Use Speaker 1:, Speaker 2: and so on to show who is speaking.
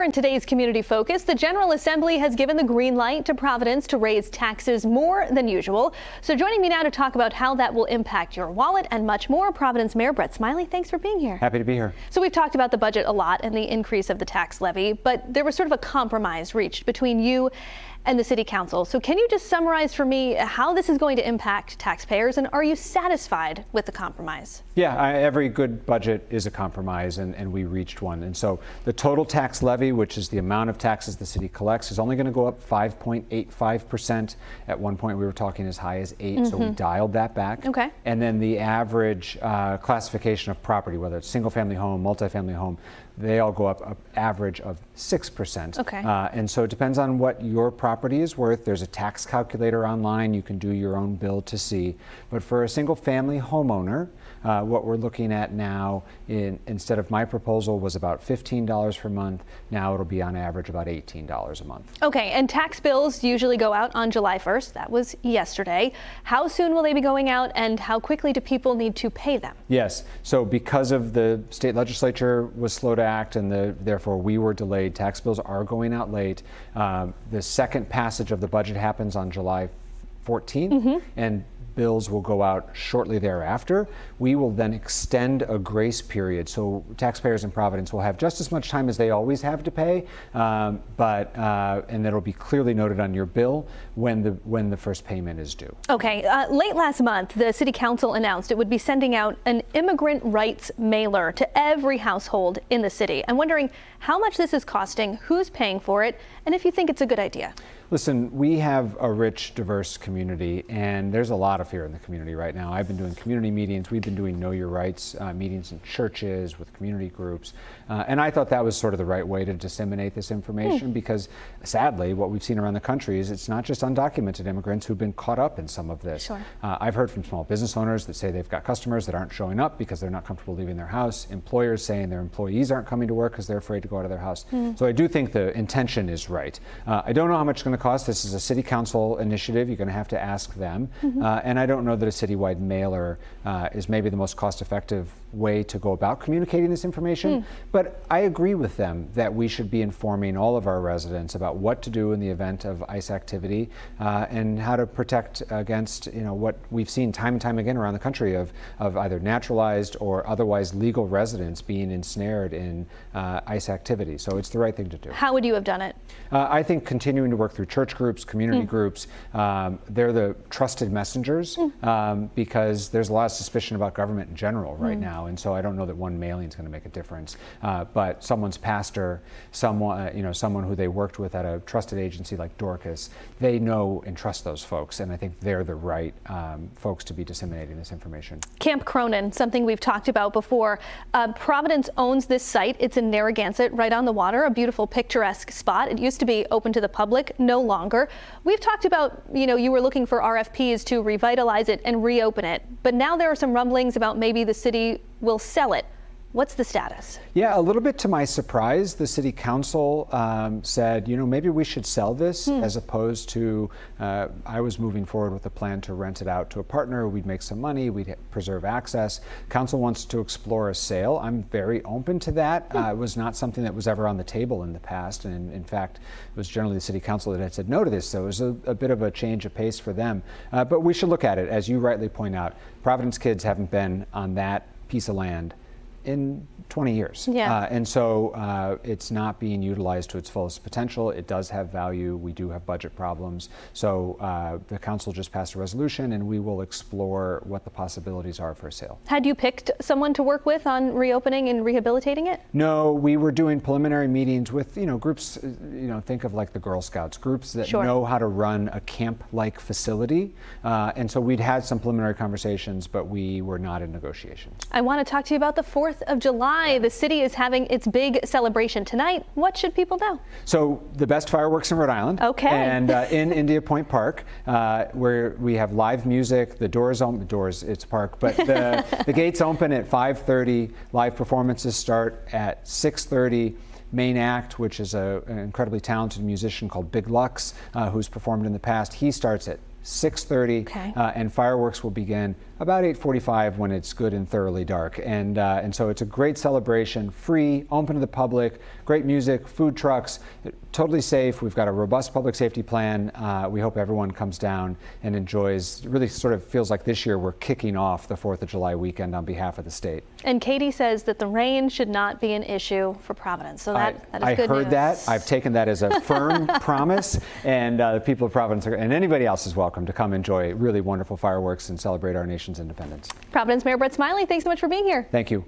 Speaker 1: In today's Community Focus, the General Assembly has given the green light to Providence to raise taxes more than usual. So joining me now to talk about how that will impact your wallet and much more, Providence Mayor Brett Smiley, thanks for being here.
Speaker 2: Happy to be here.
Speaker 1: So we've talked about the budget a lot and the increase of the tax levy, but there was sort of a compromise reached between you and the City Council. So can you just summarize for me how this is going to impact taxpayers, and are you satisfied with the compromise?
Speaker 2: Yeah, every good budget is a compromise, and we reached one. And so the total tax levy, which is the amount of taxes the city collects, is only going to go up 5.85%. At one point we were talking as high as 8, so we dialed that back.
Speaker 1: Okay.
Speaker 2: And then the average classification of property, whether it's single family home, multifamily home, they all go up an average of 6%.
Speaker 1: Okay.
Speaker 2: And so it depends on what your property is worth. There's a tax calculator online. You can do your own bill to see. But for a single family homeowner, what we're looking at now, instead of my proposal was about $15 per month, now it'll be on average about $18 a month.
Speaker 1: Okay, and tax bills usually go out on July 1st. That was yesterday. How soon will they be going out, and how quickly do people need to pay them?
Speaker 2: Yes, so because of the state legislature was slow to act and therefore we were delayed, tax bills are going out late. The second passage of the budget happens on July 14th, and bills will go out shortly thereafter. We will then extend a grace period, so taxpayers in Providence will have just as much time as they always have to pay, and that'll be clearly noted on your bill when the first payment is due.
Speaker 1: Okay, late last month, the City Council announced it would be sending out an immigrant rights mailer to every household in the city. I'm wondering how much this is costing, who's paying for it, and if you think it's a good idea.
Speaker 2: Listen, we have a rich, diverse community, and there's a lot of fear in the community right now. I've been doing community meetings. We've been doing Know Your Rights meetings in churches with community groups, and I thought that was sort of the right way to disseminate this information because, sadly, what we've seen around the country is it's not just undocumented immigrants who've been caught up in some of this.
Speaker 1: Sure.
Speaker 2: I've heard from small business owners that say they've got customers that aren't showing up because they're not comfortable leaving their house, employers saying their employees aren't coming to work because they're afraid to go out of their house. So I do think the intention is right. I don't know how much it's going to cost. This is a City Council initiative. You're going to have to ask them. And I don't know that a citywide mailer is maybe the most cost-effective way to go about communicating this information. But I agree with them that we should be informing all of our residents about what to do in the event of ICE activity and how to protect against what we've seen time and time again around the country of either naturalized or otherwise legal residents being ensnared in ICE activity. So it's the right thing to do.
Speaker 1: How would you have done it?
Speaker 2: I think continuing to work through church groups, community groups, they're the trusted messengers because there's a lot of suspicion about government in general right now, and so I don't know that one mailing is going to make a difference. But someone's pastor, someone who they worked with at a trusted agency like Dorcas, they know and trust those folks, and I think they're the right folks to be disseminating this information. Camp
Speaker 1: Cronin, something we've talked about before. Providence owns this site. It's in Narragansett, right on the water, a beautiful picturesque spot. It used to be open to the public, no longer. We've talked about, you were looking for RFPs to revitalize it and reopen it, but now there are some rumblings about maybe the city will sell it. What's the status?
Speaker 2: Yeah, a little bit to my surprise, the City Council said, maybe we should sell this as opposed to, I was moving forward with a plan to rent it out to a partner. We'd make some money, we'd preserve access. Council wants to explore a sale. I'm very open to that. It was not something that was ever on the table in the past. And in fact, it was generally the City Council that had said no to this. So it was a bit of a change of pace for them. But we should look at it. As you rightly point out, Providence kids haven't been on that piece of land in 20 years.
Speaker 1: Yeah.
Speaker 2: And so it's not being utilized to its fullest potential. It does have value. We do have budget problems. So the council just passed a resolution and we will explore what the possibilities are for a sale.
Speaker 1: Had you picked someone to work with on reopening and rehabilitating it?
Speaker 2: No, we were doing preliminary meetings with, groups, think of like the Girl Scouts, groups that know how to run a camp-like facility. And so we'd had some preliminary conversations, but we were not in negotiations.
Speaker 1: I want to talk to you about the 4th of July. The city is having its big celebration tonight. What should people know?
Speaker 2: So the best fireworks in Rhode Island.
Speaker 1: Okay.
Speaker 2: And in India Point Park, where we have live music. The doors open. The doors, it's a park, but the gates open at 5:30. Live performances start at 6:30. Main act, which is an incredibly talented musician called Big Lux, who's performed in the past, he starts at 6:30,
Speaker 1: Okay.
Speaker 2: And fireworks will begin about 8:45 when it's good and thoroughly dark. And so it's a great celebration, free, open to the public, great music, food trucks, totally safe. We've got a robust public safety plan. We hope everyone comes down and enjoys. Really sort of feels like this year we're kicking off the 4th of July weekend on behalf of the state.
Speaker 1: And Katie says that the rain should not be an issue for Providence. So that is good news.
Speaker 2: I heard that. I've taken that as a firm promise. And the people of Providence and anybody else is welcome to come enjoy really wonderful fireworks and celebrate our nation's independence.
Speaker 1: Providence Mayor Brett Smiley, thanks so much for being here.
Speaker 2: Thank you.